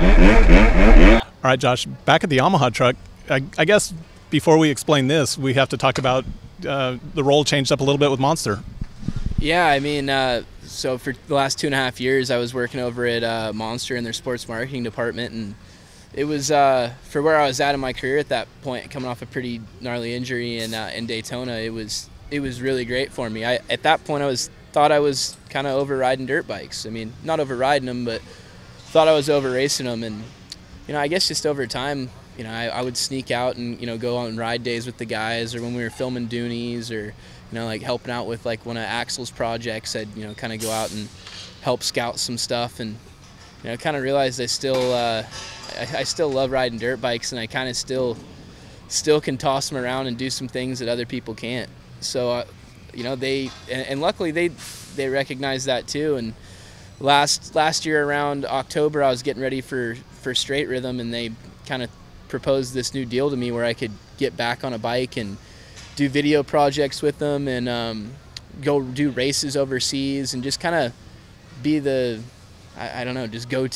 All right, Josh, back at the Yamaha truck, I guess before we explain this, we have to talk about the role changed up a little bit with Monster. Yeah, I mean, so for the last 2.5 years, I was working over at Monster in their sports marketing department, and it was for where I was at in my career at that point, coming off a pretty gnarly injury in Daytona. It was really great for me. At that point, thought I was kind of over riding dirt bikes. I mean, not over riding them, but thought I was over racing them. And I guess just over time, I would sneak out and go on ride days with the guys, or when we were filming Doonies, or like helping out with like one of Axel's projects, I'd kind of go out and help scout some stuff, and kind of realized I still love riding dirt bikes, and I kind of still can toss them around and do some things that other people can't. So they luckily they recognize that too. And last year around October, I was getting ready for Straight Rhythm, and they kind of proposed this new deal to me where I could get back on a bike and do video projects with them, and go do races overseas, and just kind of be the I don't know, just go,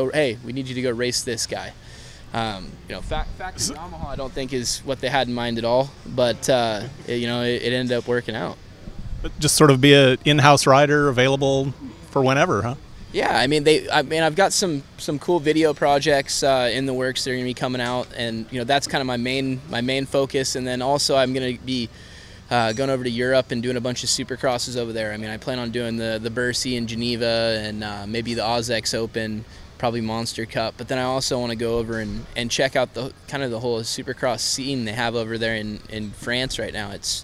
hey, we need you to go race this guy. Factory Yamaha I don't think is what they had in mind at all, but it ended up working out. But just sort of be an in-house rider available for whenever, huh? Yeah, I mean, I've got some cool video projects in the works. They're going to be coming out, and that's kind of my main focus. And then also I'm going to be going over to Europe and doing a bunch of Supercrosses over there. I mean, I plan on doing the Barcia in Geneva, and maybe the Ozex Open, probably Monster Cup. But then I also want to go over and check out the whole Supercross scene they have over there in France right now. It's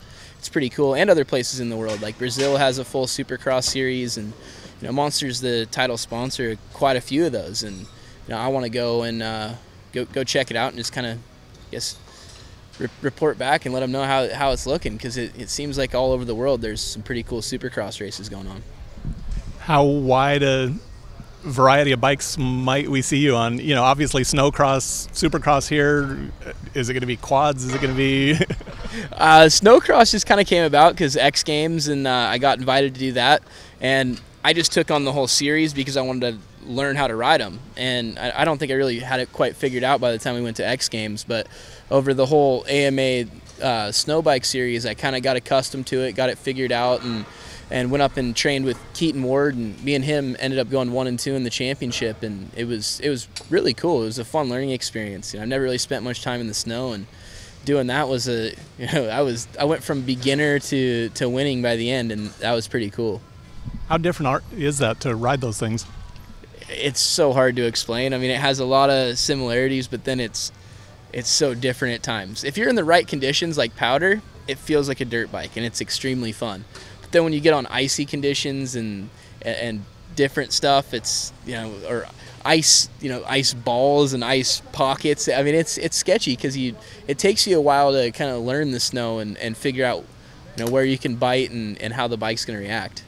pretty cool, and other places in the world. Like Brazil has a full Supercross series, and Monster's the title sponsor of quite a few of those, and I want to go and go check it out and just kind of report back and let them know how it's looking, because it seems like all over the world there's some pretty cool Supercross races going on. How wide a variety of bikes might we see you on? Obviously snowcross, Supercross here. Is it going to be quads? Is it going to be snowcross just kind of came about because X Games, and I got invited to do that, and I just took on the whole series because I wanted to learn how to ride them, and I don't think I really had it quite figured out by the time we went to X Games. But over the whole AMA snow bike series, I kind of got accustomed to it, got it figured out, and went up and trained with Keaton Ward, and me and him ended up going 1 and 2 in the championship, and it was really cool. It was a fun learning experience. I've never really spent much time in the snow, and doing that was I went from beginner to winning by the end, and that was pretty cool. How different is that to ride those things? It's so hard to explain. I mean, it has a lot of similarities, but then it's so different at times. If you're in the right conditions, like powder, it feels like a dirt bike, and it's extremely fun. But then when you get on icy conditions and different stuff, it's or ice balls and ice pockets. I mean, it's sketchy because it takes you a while to kind of learn the snow and figure out where you can bite and how the bike's going to react.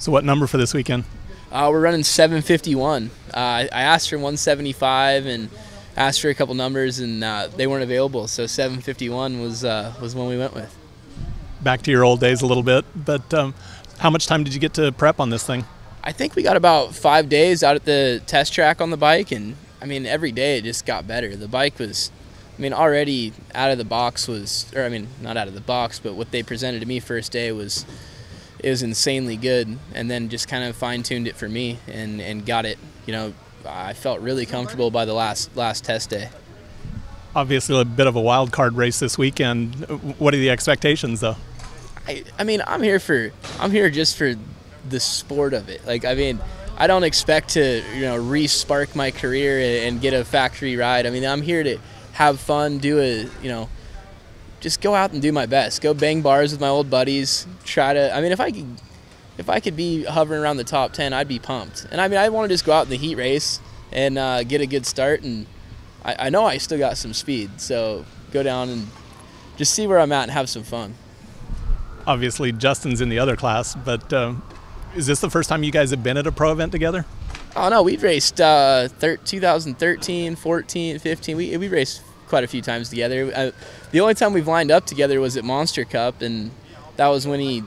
So what number for this weekend? We're running 751. I asked for 175 and asked for a couple numbers, and they weren't available, so 751 was one we went with. Back to your old days a little bit, but how much time did you get to prep on this thing? I think we got about 5 days out at the test track on the bike, and I mean, every day it just got better. The bike was, already out of the box not out of the box, but what they presented to me first day was insanely good, and then just kind of fine-tuned it for me and got it. I felt really comfortable by the last test day. Obviously a bit of a wild card race this weekend. What are the expectations, though? I'm here just for the sport of it. I don't expect to re-spark my career and get a factory ride. I'm here to have fun, just go out and do my best. Go bang bars with my old buddies. Try to. If I could be hovering around the top 10, I'd be pumped. And I want to just go out in the heat race and get a good start. And I know I still got some speed, so go down and just see where I'm at and have some fun. Obviously, Justin's in the other class, but is this the first time you guys have been at a pro event together? Oh no, we've raced 2013, 14, 15. We raced quite a few times together. The only time we've lined up together was at Monster Cup, and that was when he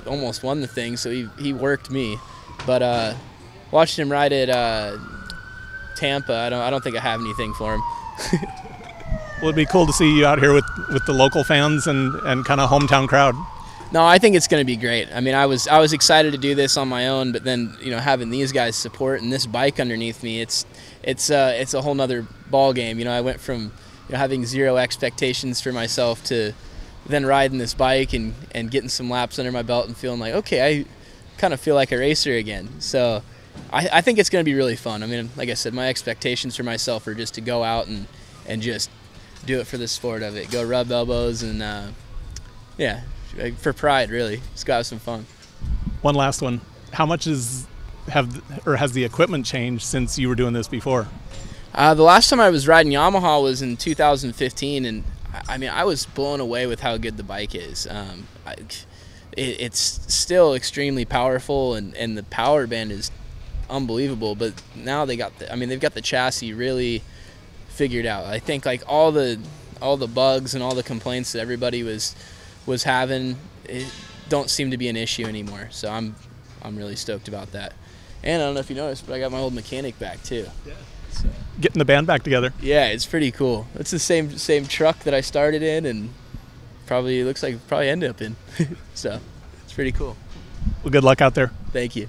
almost won the thing, so he worked me. But watching him ride at Tampa, I don't think I have anything for him. Well, it'd be cool to see you out here with the local fans and kind of hometown crowd. No, I think it's going to be great. I mean, I was excited to do this on my own, but then, you know, having these guys support and this bike underneath me, it's a whole nother ball game. You know, I went from, you know, having zero expectations for myself to then riding this bike and getting some laps under my belt and feeling like, okay, I kind of feel like a racer again. So I think it's going to be really fun. I mean, like I said, my expectations for myself are just to go out and just do it for the sport of it. Go rub elbows and, yeah, for pride, really. Just go have some fun. One last one. How much has the equipment changed since you were doing this before? The last time I was riding Yamaha was in 2015, and I mean, I was blown away with how good the bike is. It's still extremely powerful, and the power band is unbelievable. But now they've got the chassis really figured out. I think like all the bugs and all the complaints that everybody was having, it don't seem to be an issue anymore. So I'm really stoked about that. And I don't know if you noticed, but I got my old mechanic back too. Yeah. So. Getting the band back together. Yeah, it's pretty cool. It's the same truck that I started in, and probably end up in. So it's pretty cool. Well, good luck out there. Thank you.